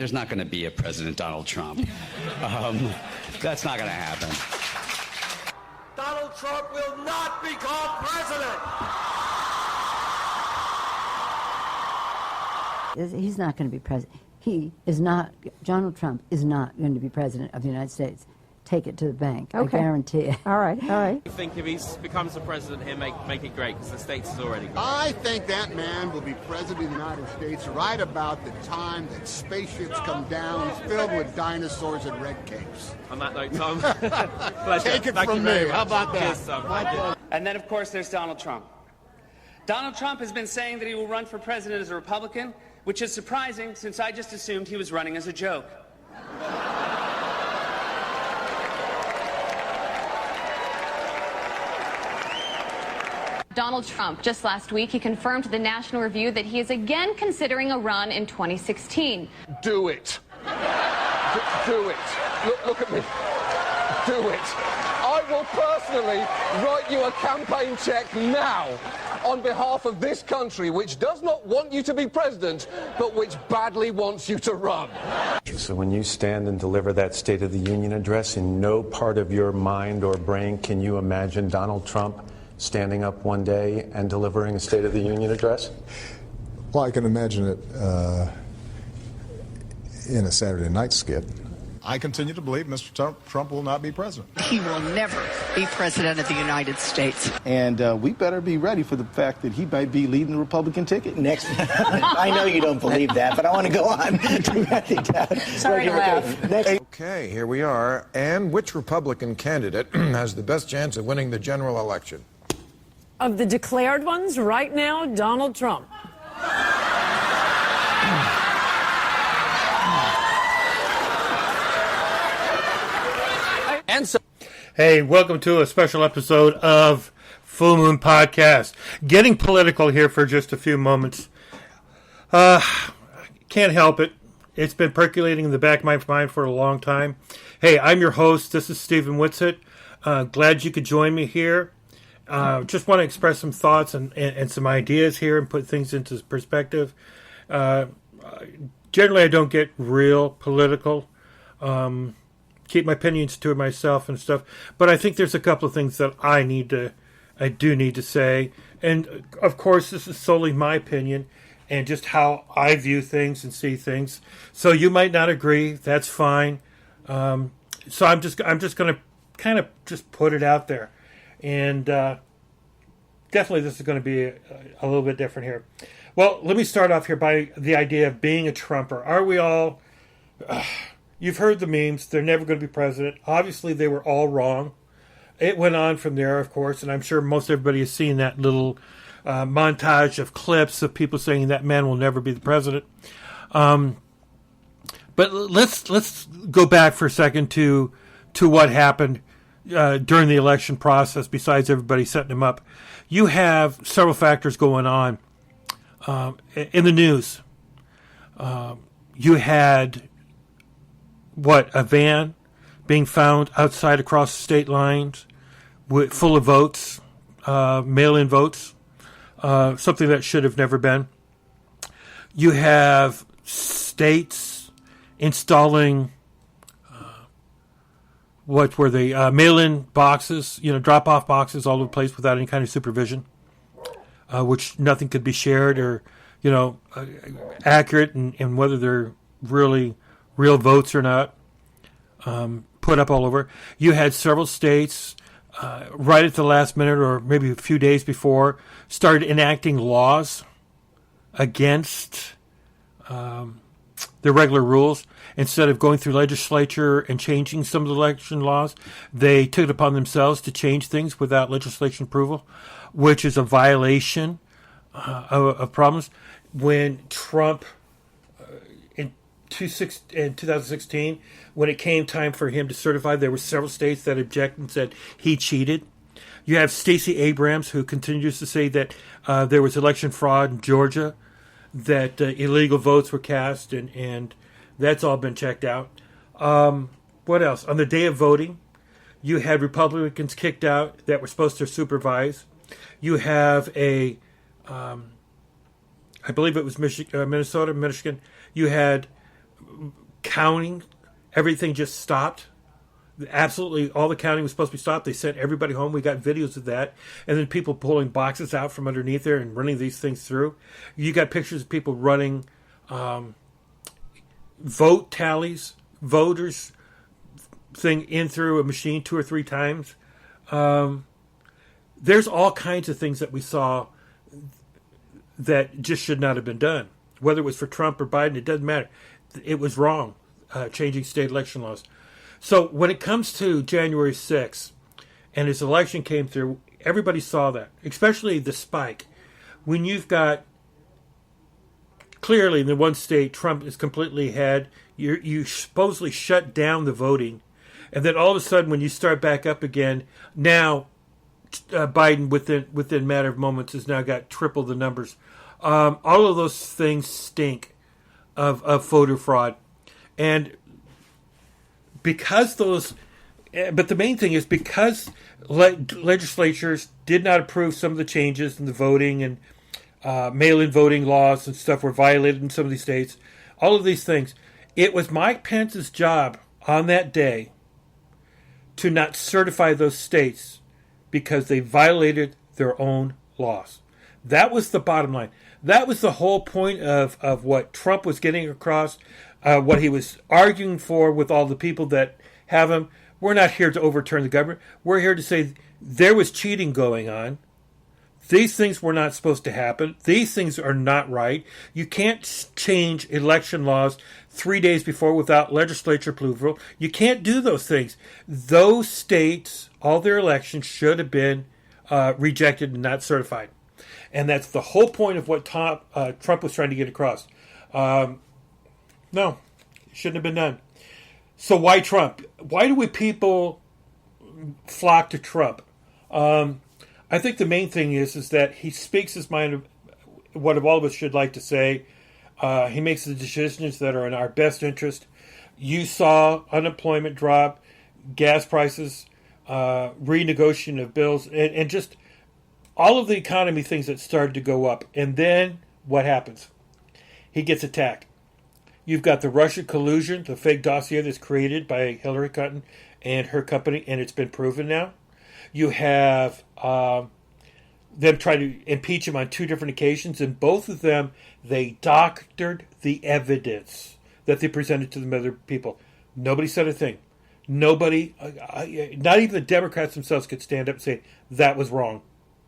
There's not going to be a President Donald Trump. That's not going to happen. Donald Trump will not become president. He's not going to be president. Donald Trump is not going to be president of the United States. Take it to the bank. Okay. I guarantee it. All right. I think if he becomes the president, he'll make it great because the states is already great. I think that man will be president of the United States right about the time that spaceships come down filled with dinosaurs and red capes. On that note, Tom, Take it from me. How about that? Cheers, Tom. And then, of course, there's Donald Trump. Donald Trump has been saying that he will run for president as a Republican, which is surprising since I just assumed he was running as a joke. Donald Trump, just last week, he confirmed to the National Review that he is again considering a run in 2016. Do it. Do it. Look at me. Do it. I will personally write you a campaign check now on behalf of this country, which does not want you to be president, but which badly wants you to run. So when you stand and deliver that State of the Union address, in no part of your mind or brain can you imagine Donald Trump standing up one day and delivering a State of the Union address? Well, I can imagine it in a Saturday night skit. I continue to believe Mr. Trump will not be president. He will never be president of the United States. And we better be ready for the fact that he might be leading the Republican ticket next. I know you don't believe that, but I want to go on. Sorry to laugh. Okay, here we are. And which Republican candidate has the best chance of winning the general election? Of the declared ones, right now, Donald Trump. And so, hey, welcome to a special episode of Full Moon Podcast. Getting political here for just a few moments. Can't help it. It's been percolating in the back of my mind for a long time. Hey, I'm your host. This is Stephen Whitsitt. Glad you could join me here. Just want to express some thoughts and some ideas here and put things into perspective. Generally, I don't get real political. Keep my opinions to myself and stuff. But I think there's a couple of things that I do need to say. And, of course, this is solely my opinion and just how I view things and see things. So you might not agree. That's fine. So I'm just going to kind of just put it out there. And definitely this is going to be a little bit different here. Well, let me start off here by the idea of being a Trumper. Are we all... you've heard the memes. They're never going to be president. Obviously, they were all wrong. It went on from there, of course, and I'm sure most everybody has seen that little montage of clips of people saying that man will never be the president. But let's go back for a second to what happened during the election process, besides everybody setting him up. You have several factors going on in the news. You had, a van being found outside across the state lines full of votes, mail-in votes, something that should have never been. You have states installing mail-in boxes, drop-off boxes all over the place without any kind of supervision, which nothing could be shared or, accurate and whether they're really real votes or not, put up all over. You had several states right at the last minute or maybe a few days before started enacting laws against the regular rules. Instead of going through legislature and changing some of the election laws, they took it upon themselves to change things without legislation approval, which is a violation of problems. When Trump, in 2016, when it came time for him to certify, there were several states that objected and said he cheated. You have Stacey Abrams, who continues to say that there was election fraud in Georgia, that illegal votes were cast, and that's all been checked out. What else? On the day of voting, you had Republicans kicked out that were supposed to supervise. You have I believe it was Minnesota, Michigan. You had counting, everything just stopped. Absolutely, all the counting was supposed to be stopped. They sent everybody home. We got videos of that. And then people pulling boxes out from underneath there and running these things through. You got pictures of people running vote tallies, voters thing in through a machine 2 or 3 times. There's all kinds of things that we saw that just should not have been done. Whether it was for Trump or Biden, it doesn't matter. It was wrong, changing state election laws. So when it comes to January 6th and his election came through, everybody saw that, especially the spike. When you've got, clearly in the one state, Trump is completely ahead. You supposedly shut down the voting. And then all of a sudden, when you start back up again, now Biden, within a matter of moments, has now got triple the numbers. All of those things stink of voter fraud. And because but the main thing is because legislatures did not approve some of the changes in the voting and mail-in voting laws and stuff were violated in some of these states, all of these things, it was Mike Pence's job on that day to not certify those states because they violated their own laws. That was the bottom line. That was the whole point of what Trump was getting across, what he was arguing for with all the people that have him. We're not here to overturn the government. We're here to say there was cheating going on. These things were not supposed to happen. These things are not right. You can't change election laws 3 days before without legislature approval. You can't do those things. Those states, all their elections should have been rejected and not certified. And that's the whole point of what Trump was trying to get across. No, it shouldn't have been done. So why Trump? Why do people flock to Trump? I think the main thing is that he speaks his mind of what all of us should like to say. He makes the decisions that are in our best interest. You saw unemployment drop, gas prices, renegotiation of bills, and just all of the economy things that started to go up. And then what happens? He gets attacked. You've got the Russia collusion, the fake dossier that's created by Hillary Clinton and her company, and it's been proven now. You have them trying to impeach him on 2 different occasions, and both of them, they doctored the evidence that they presented to the other people. Nobody said a thing. Nobody, not even the Democrats themselves could stand up and say, that was wrong.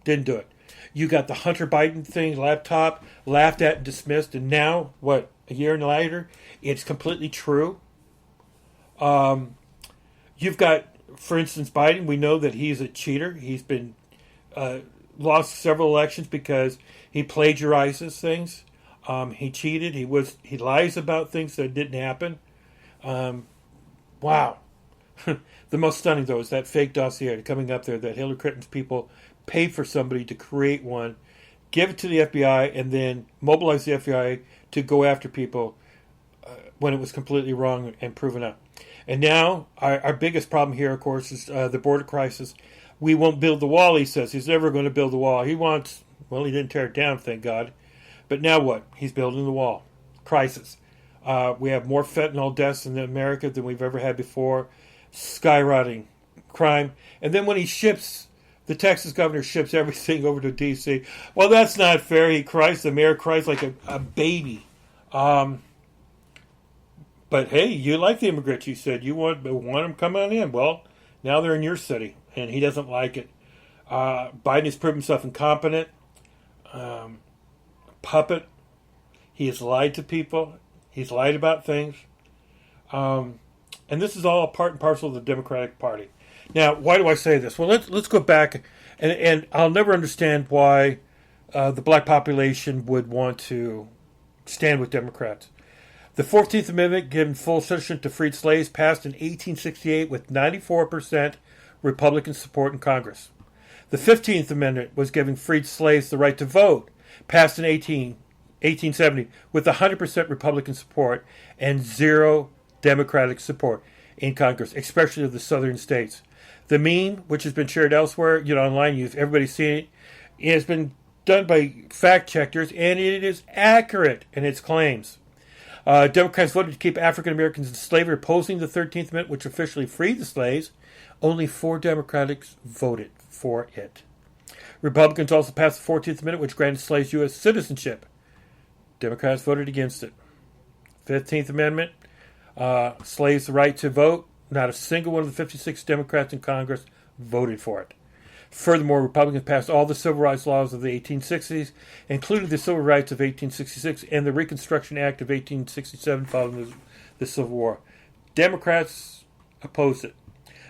Didn't do it. You got the Hunter Biden thing, laptop, laughed at and dismissed, and now, what, a year later, it's completely true. You've got, for instance, Biden. We know that he's a cheater. He's been lost several elections because he plagiarizes things. He cheated. He lies about things that didn't happen. Wow. The most stunning, though, is that fake dossier coming up there that Hillary Clinton's people paid for somebody to create one, give it to the FBI, and then mobilize the FBI to go after people when it was completely wrong and proven out. And now, our biggest problem here, of course, is the border crisis. We won't build the wall, he says. He's never going to build the wall. He didn't tear it down, thank God. But now what? He's building the wall. Crisis. We have more fentanyl deaths in America than we've ever had before. Skyrocketing crime. And then when the Texas governor ships everything over to D.C., well, that's not fair. He cries. The mayor cries like a baby. But hey, you like the immigrants, you said. You want them coming on in. Well, now they're in your city, and he doesn't like it. Biden has proven himself incompetent, puppet. He has lied to people. He's lied about things. And this is all part and parcel of the Democratic Party. Now, why do I say this? Well, let's go back, and I'll never understand why the black population would want to stand with Democrats. The 14th Amendment, giving full citizenship to freed slaves, passed in 1868 with 94% Republican support in Congress. The 15th Amendment was giving freed slaves the right to vote, passed in 1870 with 100% Republican support and 0 Democratic support in Congress, especially of the southern states. The meme, which has been shared elsewhere, online, everybody's seen it. It has been done by fact checkers, and it is accurate in its claims. Democrats voted to keep African Americans in slavery, opposing the 13th Amendment, which officially freed the slaves. Only 4 Democrats voted for it. Republicans also passed the 14th Amendment, which granted slaves U.S. citizenship. Democrats voted against it. 15th Amendment, slaves the right to vote. Not a single one of the 56 Democrats in Congress voted for it. Furthermore, Republicans passed all the civil rights laws of the 1860s, including the Civil Rights of 1866 and the Reconstruction Act of 1867 following the Civil War. Democrats opposed it.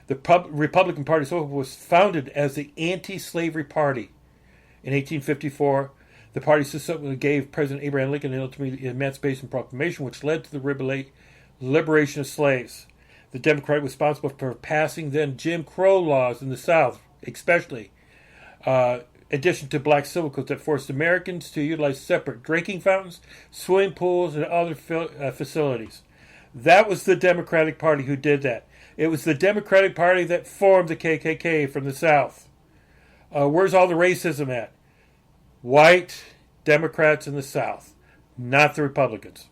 The Republican Party was founded as the Anti-Slavery Party. In 1854, the party subsequently gave President Abraham Lincoln ultimately the Emancipation Proclamation, which led to the liberation of slaves. The Democrat was responsible for passing then Jim Crow laws in the South, especially addition to black civil codes that forced Americans to utilize separate drinking fountains, swimming pools, and other facilities. That was the Democratic Party who did that. It was the Democratic Party that formed the KKK from the South. Where's all the racism at? White Democrats in the South, not the Republicans.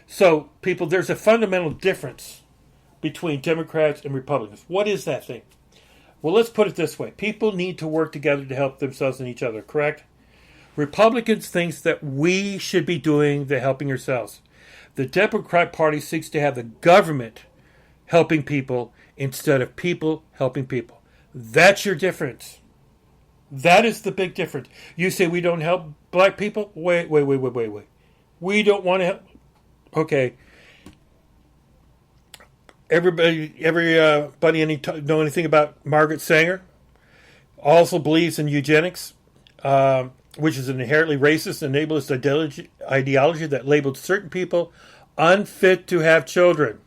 So, people, there's a fundamental difference between Democrats and Republicans. What is that thing? Well, let's put it this way. People need to work together to help themselves and each other, correct? Republicans think that we should be doing the helping ourselves. The Democrat Party seeks to have the government helping people instead of people helping people. That's your difference. That is the big difference. You say we don't help black people? Wait. We don't want to help. Okay. Everybody know anything about Margaret Sanger? Also believes in eugenics, which is an inherently racist and ableist ideology that labeled certain people unfit to have children.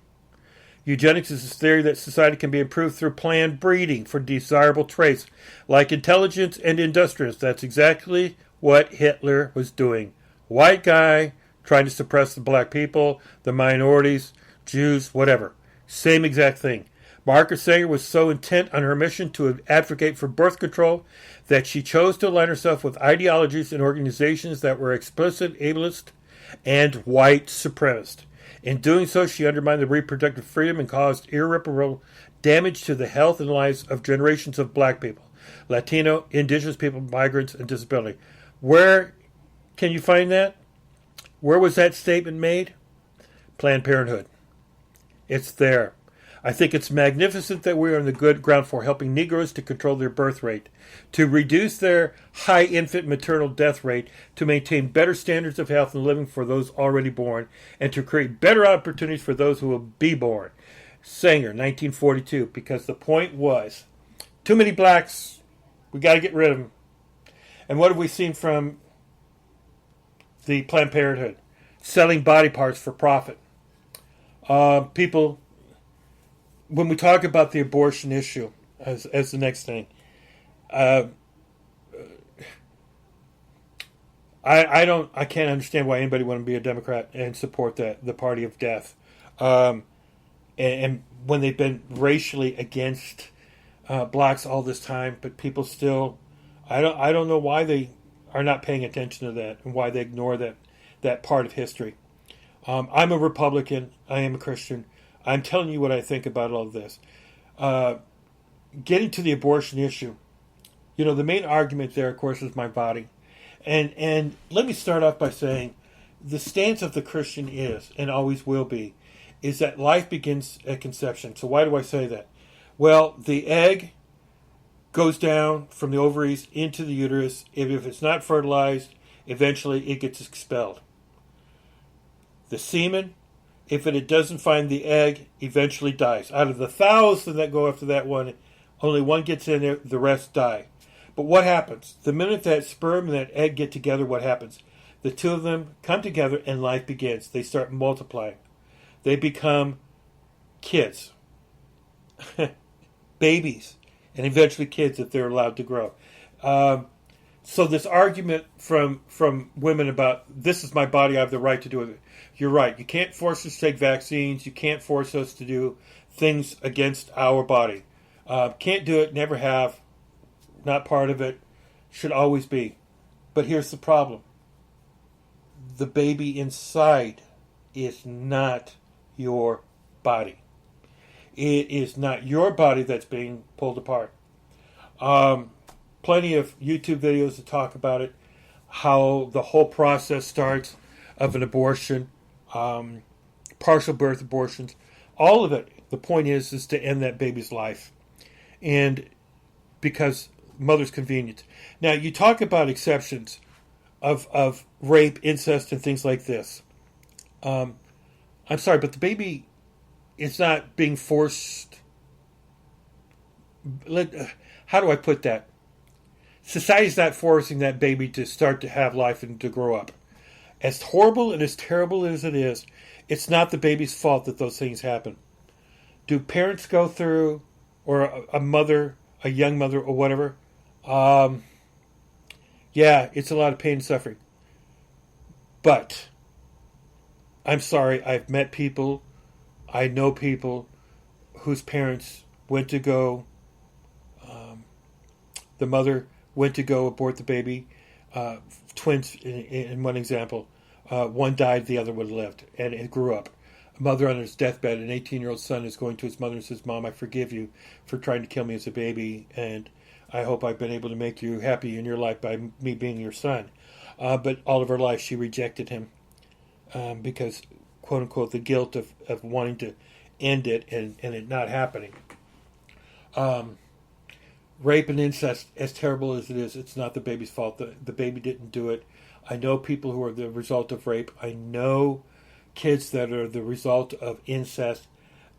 Eugenics is a theory that society can be improved through planned breeding for desirable traits like intelligence and industrious. That's exactly what Hitler was doing. White guy trying to suppress the black people, the minorities, Jews, whatever. Same exact thing. Margaret Sanger was so intent on her mission to advocate for birth control that she chose to align herself with ideologies and organizations that were explicit ableist and white supremacist. In doing so, she undermined the reproductive freedom and caused irreparable damage to the health and lives of generations of black people, Latino, indigenous people, migrants, and disability. Where can you find that? Where was that statement made? Planned Parenthood. It's there. I think it's magnificent that we are on the good ground for helping Negroes to control their birth rate, to reduce their high infant maternal death rate, to maintain better standards of health and living for those already born, and to create better opportunities for those who will be born. Sanger, 1942, because the point was, too many blacks, we got to get rid of them. And what have we seen from the Planned Parenthood? Selling body parts for profit. People, when we talk about the abortion issue as the next thing, I can't understand why anybody want to be a Democrat and support the party of death, and when they've been racially against blacks all this time, but people still, I don't know why they are not paying attention to that and why they ignore that part of history. I'm a Republican. I am a Christian. I'm telling you what I think about all of this. Getting to the abortion issue, the main argument there, of course, is my body. And let me start off by saying the stance of the Christian is, and always will be, is that life begins at conception. So why do I say that? Well, the egg goes down from the ovaries into the uterus. If it's not fertilized, eventually it gets expelled. The semen, if it doesn't find the egg, eventually dies. Out of the 1,000 that go after that one, only one gets in there, the rest die. But what happens? The minute that sperm and that egg get together, what happens? The two of them come together and life begins. They start multiplying. They become kids, babies, and eventually kids if they're allowed to grow. So this argument from women about, this is my body, I have the right to do it. You're right. You can't force us to take vaccines. You can't force us to do things against our body. Can't do it, never have. Not part of it. Should always be. But here's the problem. The baby inside is not your body. It is not your body that's being pulled apart. Plenty of YouTube videos to talk about it, how the whole process starts of an abortion, partial birth abortions, all of it. The point is to end that baby's life. And because mother's convenience. Now, you talk about exceptions of rape, incest, and things like this. I'm sorry, but the baby is not being forced. How do I put that? Society's not forcing that baby to start to have life and to grow up. As horrible and as terrible as it is, it's not the baby's fault that those things happen. Do parents go through, or a mother, a young mother, or whatever? Yeah, it's a lot of pain and suffering. But, I'm sorry, I've met people, I know people whose parents went to go, the mother went to go abort the baby. Twins, in one example. One died, the other would have lived, and it grew up. A mother on his deathbed, an 18-year-old son is going to his mother and says, "Mom, I forgive you for trying to kill me as a baby, and I hope I've been able to make you happy in your life by me being your son." But all of her life, she rejected him because, quote-unquote, the guilt of wanting to end it and it not happening. Rape and incest, as terrible as it is, it's not the baby's fault. The baby didn't do it. I know people who are the result of rape. I know kids that are the result of incest.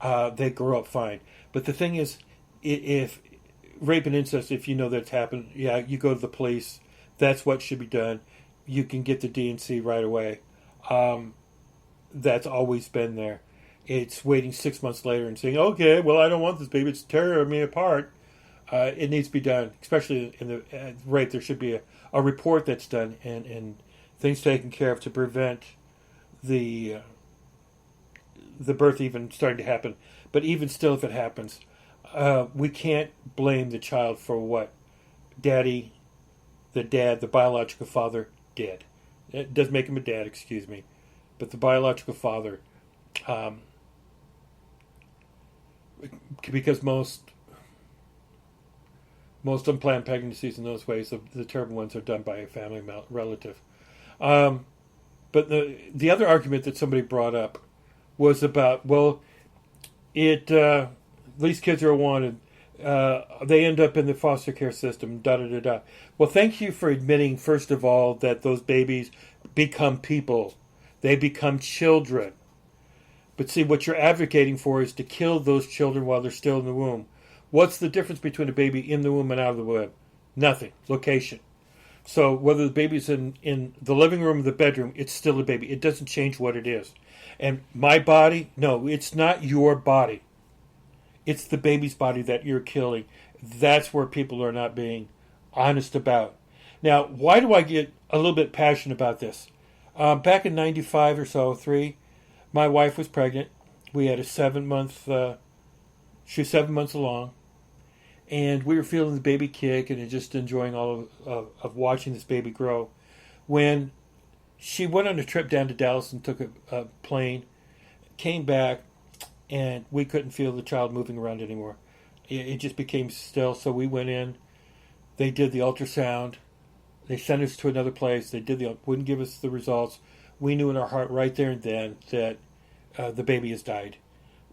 They grow up fine. But the thing is, if rape and incest, if you know that's happened, yeah, you go to the police. That's what should be done. You can get the D&C right away. That's always been there. It's waiting 6 months later and saying, "Okay, well, I don't want this baby. It's tearing me apart." It needs to be done, especially in the rape. There should be a report that's done and things taken care of to prevent the birth even starting to happen. But even still, if it happens, we can't blame the child for what the biological father did. It doesn't make him a dad, excuse me, but the biological father, because most unplanned pregnancies in those ways, the terrible ones, are done by a family relative. But the other argument that somebody brought up was about, well, these kids are wanted. They end up in the foster care system, da-da-da-da. Well, thank you for admitting, first of all, that those babies become people. They become children. But see, what you're advocating for is to kill those children while they're still in the womb. What's the difference between a baby in the womb and out of the womb? Nothing. Location. So whether the baby's in the living room or the bedroom, it's still a baby. It doesn't change what it is. And my body, no, it's not your body. It's the baby's body that you're killing. That's where people are not being honest about. Now, why do I get a little bit passionate about this? Back in 95 or so, my wife was pregnant. We had a 7-month, she was 7 months along. And we were feeling the baby kick and just enjoying all of watching this baby grow. When she went on a trip down to Dallas and took a plane, came back, and we couldn't feel the child moving around anymore. It just became still. So we went in. They did the ultrasound. They sent us to another place. They wouldn't give us the results. We knew in our heart right there and then that the baby has died.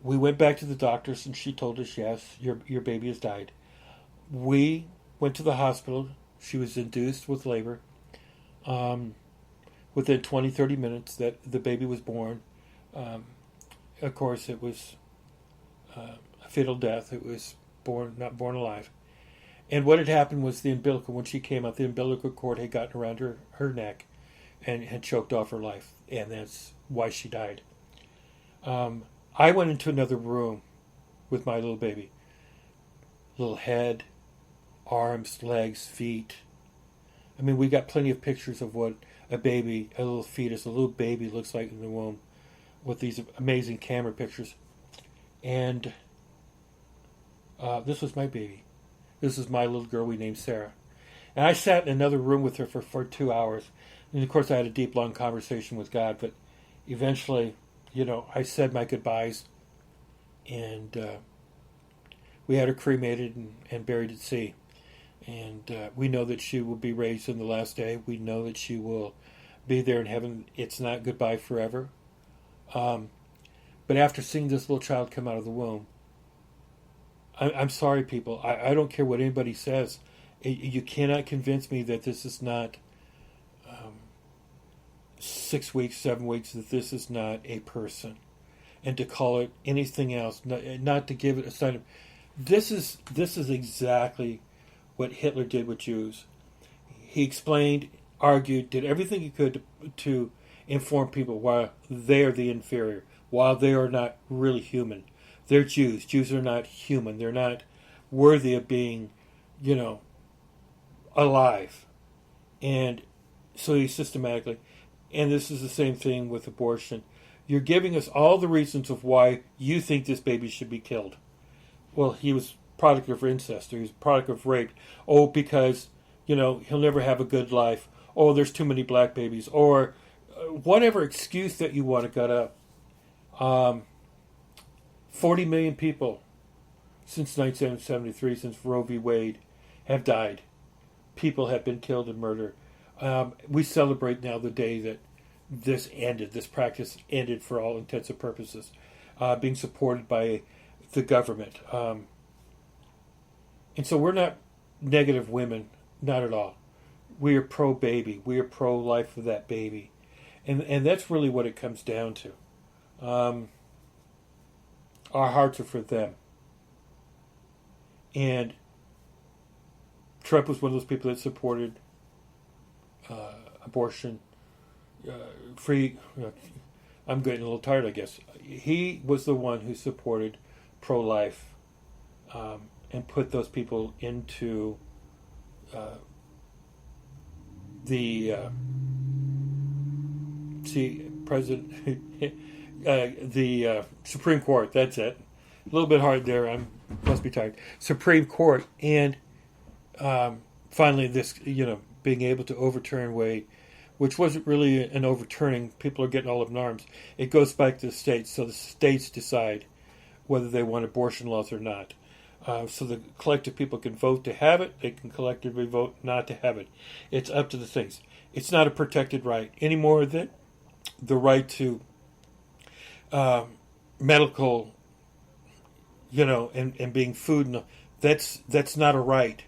We went back to the doctors, and she told us, yes, your baby has died. We went to the hospital. She was induced with labor. Within 20, 30 minutes that the baby was born. Of course, it was a fatal death. It was not born alive. And what had happened was the umbilical, when she came out, the umbilical cord had gotten around her neck and had choked off her life. And that's why she died. I went into another room with my little baby. Little head, arms, legs, feet. I mean, we got plenty of pictures of what a little fetus, a little baby looks like in the womb with these amazing camera pictures. And this was my baby. This is my little girl we named Sarah. And I sat in another room with her for 2 hours. And of course I had a deep, long conversation with God, but eventually I said my goodbyes, and we had her cremated and buried at sea. And we know that she will be raised in the last day. We know that she will be there in heaven. It's not goodbye forever. But after seeing this little child come out of the womb, I'm sorry, people. I don't care what anybody says. You cannot convince me that this is not 6 weeks, 7 weeks, that this is not a person. And to call it anything else, not to give it a sign of... This is exactly what Hitler did with Jews. He explained, argued, did everything he could to inform people why they are the inferior, while they are not really human. They're Jews. Jews are not human. They're not worthy of being, alive. And so he systematically, and this is the same thing with abortion. You're giving us all the reasons of why you think this baby should be killed. Well, he was product of incest, or he was product of rape. Oh, because, he'll never have a good life. Oh, there's too many black babies. Or whatever excuse that you want to gut up. 40 million people since 1973, since Roe v. Wade, have died. People have been killed and murdered. We celebrate now the day that this practice ended for all intents and purposes, being supported by the government. And so we're not negative women, not at all. We are pro-baby. We are pro-life of that baby. And that's really what it comes down to. Our hearts are for them. And Trump was one of those people that supported abortion, free... I'm getting a little tired, I guess. He was the one who supported pro-life and put those people into the Supreme Court. That's it. A little bit hard there. I must be tired. Supreme Court, and finally this, being able to overturn Wade, which wasn't really an overturning. People are getting all up in arms. It goes back to the states, so the states decide whether they want abortion laws or not. So the collective people can vote to have it. They can collectively vote not to have it. It's up to the things. It's not a protected right any more than the right to medical, and being food. And that's not a right.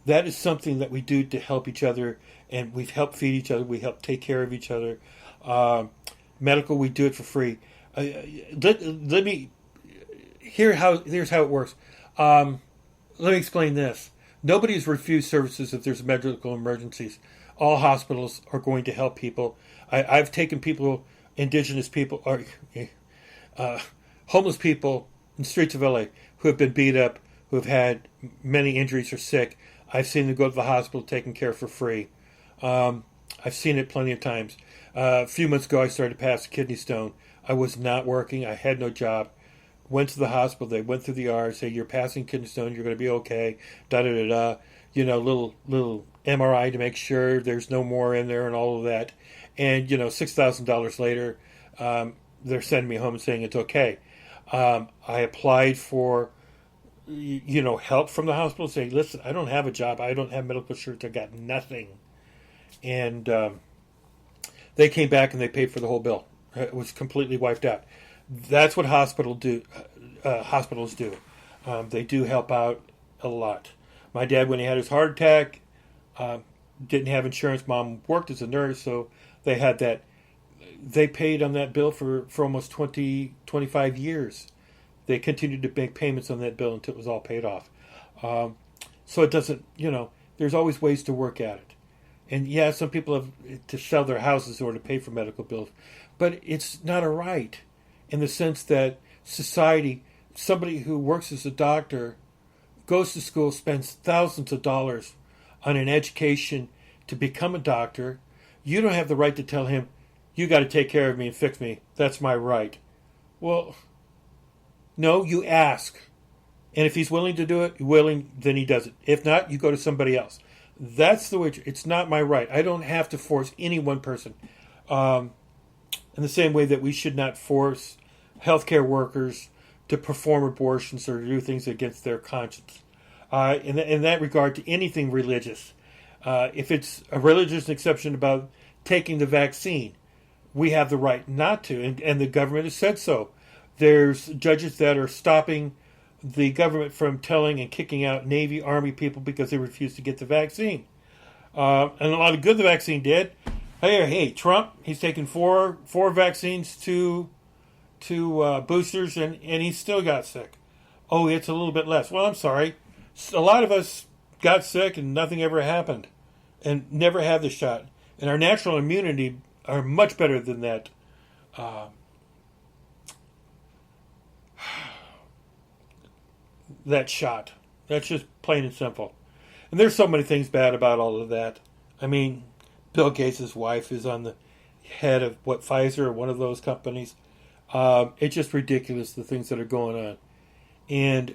That is something that we do to help each other, and we've helped feed each other. We help take care of each other. Medical, we do it for free. Let me here's how it works. Let me explain this. Nobody has refused services if there's medical emergencies. All hospitals are going to help people. I've taken people, indigenous people, or homeless people in the streets of LA who have been beat up, who have had many injuries or sick. I've seen them go to the hospital taken care of for free. I've seen it plenty of times. A few months ago, I started to pass a kidney stone. I was not working. I had no job. Went to the hospital. They went through the R, say, you're passing kidney stone. You're going to be okay. Da-da-da-da. Little MRI to make sure there's no more in there and all of that. And, $6,000 later, they're sending me home and saying it's okay. I applied for, help from the hospital, saying, listen, I don't have a job. I don't have medical insurance. I got nothing. And they came back and they paid for the whole bill. It was completely wiped out. That's what hospitals do. They do help out a lot. My dad, when he had his heart attack, didn't have insurance. Mom worked as a nurse, so they had that. They paid on that bill for almost 25 years. They continued to make payments on that bill until it was all paid off. So it doesn't, there's always ways to work at it. And yeah, some people have to sell their houses in order to pay for medical bills. But it's not a right in the sense that society, somebody who works as a doctor, goes to school, spends thousands of dollars on an education to become a doctor. You don't have the right to tell him, you got to take care of me and fix me. That's my right. Well, no, you ask. And if he's willing to do it, then he does it. If not, you go to somebody else. That's the way it's not my right. I don't have to force any one person. in the same way that we should not force healthcare workers to perform abortions or to do things against their conscience. In that regard, to anything religious, if it's a religious exception about taking the vaccine, we have the right not to, and the government has said so. There's judges that are stopping the government from telling and kicking out Navy, Army people because they refuse to get the vaccine. And a lot of good the vaccine did. Hey, Trump, he's taken four vaccines to boosters, and he still got sick. Oh, it's a little bit less. Well, I'm sorry. A lot of us got sick and nothing ever happened and never had the shot. And our natural immunity are much better than that. That shot. That's just plain and simple. And there's so many things bad about all of that. I mean, Bill Gates' wife is on the head of Pfizer or one of those companies. It's just ridiculous, the things that are going on. And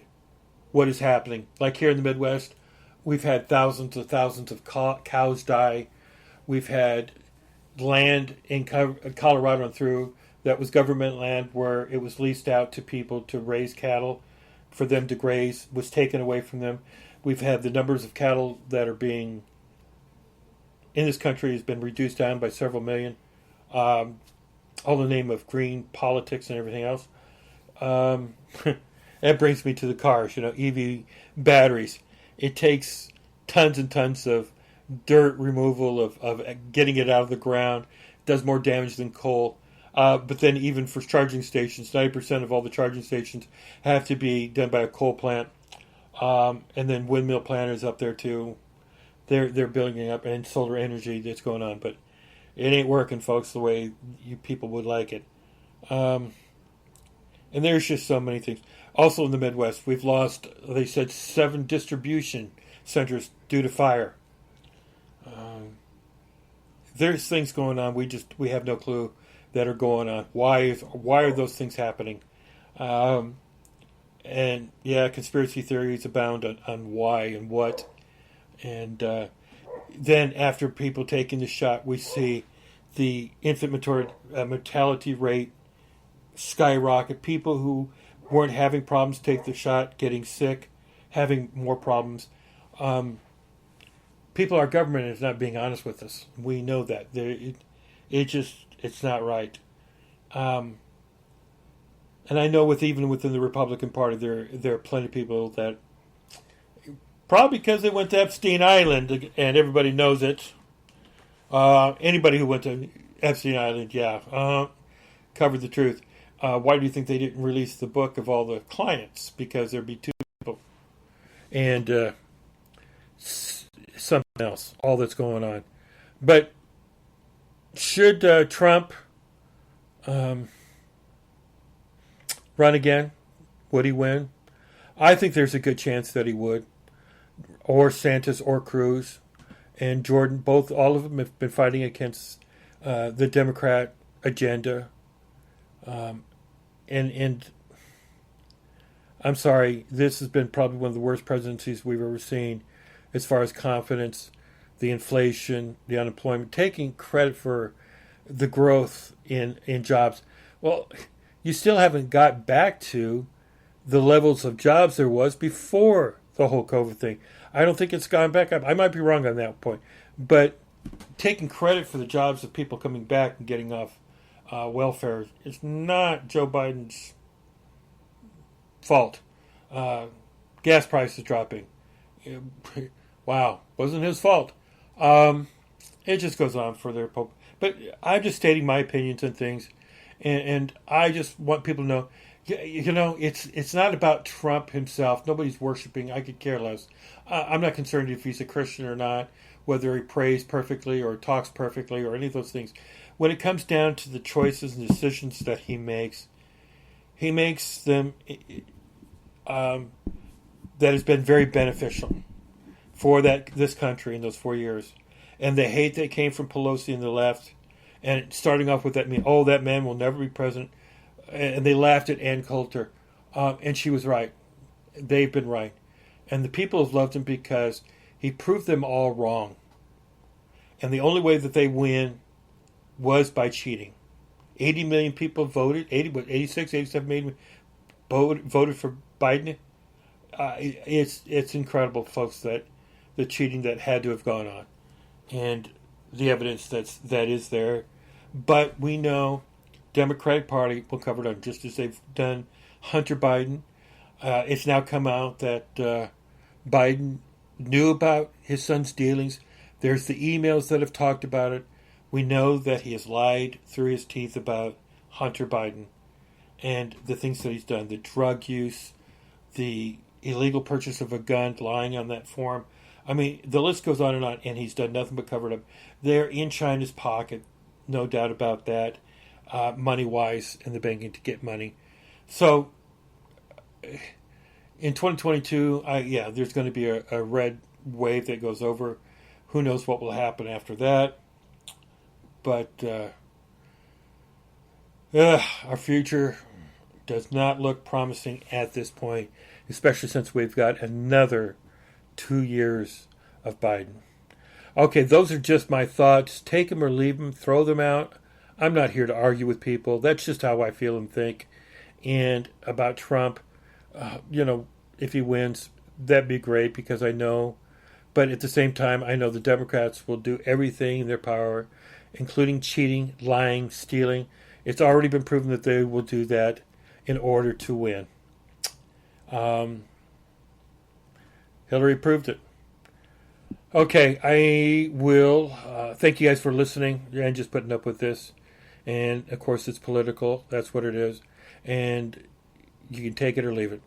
what is happening. Like here in the Midwest, we've had thousands of cows die. We've had land in Colorado and through that was government land where it was leased out to people to raise cattle for them to graze, was taken away from them. We've had the numbers of cattle that are being in this country has been reduced down by several million. All in the name of green politics and everything else. That brings me to the cars, EV batteries. It takes tons and tons of dirt removal, of getting it out of the ground. It does more damage than coal. But then even for charging stations, 90% of all the charging stations have to be done by a coal plant. And then windmill planters up there too. They're building up, and solar energy that's going on. But it ain't working, folks, the way you people would like it. And there's just so many things. Also in the Midwest, we've lost, they said, 7 distribution centers due to fire. There's things going on we have no clue that are going on. Why are those things happening? And yeah, conspiracy theories abound on why and what. And then after people taking the shot, we see the infant mortality rate skyrocket. People who weren't having problems take the shot, getting sick, having more problems. Our government is not being honest with us. We know that. It's not right. And I know even within the Republican Party, there are plenty of people that, probably because they went to Epstein Island, and everybody knows it. Anybody who went to Epstein Island, covered the truth. Why do you think they didn't release the book of all the clients? Because there'd be 2 people. And something else, all that's going on. But should Trump run again? Would he win? I think there's a good chance that he would. Or DeSantis or Cruz and Jordan, all of them have been fighting against the Democrat agenda. And I'm sorry, this has been probably one of the worst presidencies we've ever seen as far as confidence, the inflation, the unemployment, taking credit for the growth in jobs. Well, you still haven't got back to the levels of jobs there was before the whole COVID thing. I don't think it's gone back up. I might be wrong on that point. But taking credit for the jobs of people coming back and getting off welfare is not Joe Biden's fault. Gas prices dropping. Wow, wasn't his fault. It just goes on for their... But I'm just stating my opinions on things. And I just want people to know, it's not about Trump himself. Nobody's worshiping. I could care less. I'm not concerned if he's a Christian or not, whether he prays perfectly or talks perfectly or any of those things. When it comes down to the choices and decisions that he makes them that has been very beneficial for this country in those 4 years. And the hate that came from Pelosi and the left, and starting off with that man will never be president. And they laughed at Ann Coulter. And she was right. They've been right. And the people have loved him because he proved them all wrong. And the only way that they win was by cheating. 80 million people voted. 86, 87 million voted for Biden. It's incredible, folks, that the cheating that had to have gone on, and the evidence that is there. But we know Democratic Party will cover it up, just as they've done Hunter Biden. It's now come out that Biden knew about his son's dealings. There's the emails that have talked about it. We know that he has lied through his teeth about Hunter Biden and the things that he's done, the drug use, the illegal purchase of a gun, lying on that form. I mean, the list goes on, and he's done nothing but cover it up. They're in China's pocket, no doubt about that, money-wise, and the banking to get money. So, in 2022, there's going to be a red wave that goes over. Who knows what will happen after that? But our future does not look promising at this point, especially since we've got another 2 years of Biden. Okay, those are just my thoughts. Take them or leave them, throw them out. I'm not here to argue with people. That's just how I feel and think. And about Trump, if he wins, that'd be great, because I know. But at the same time, I know the Democrats will do everything in their power, including cheating, lying, stealing. It's already been proven that they will do that in order to win. Hillary proved it. Okay, I will thank you guys for listening and just putting up with this. And, of course, it's political. That's what it is. And you can take it or leave it.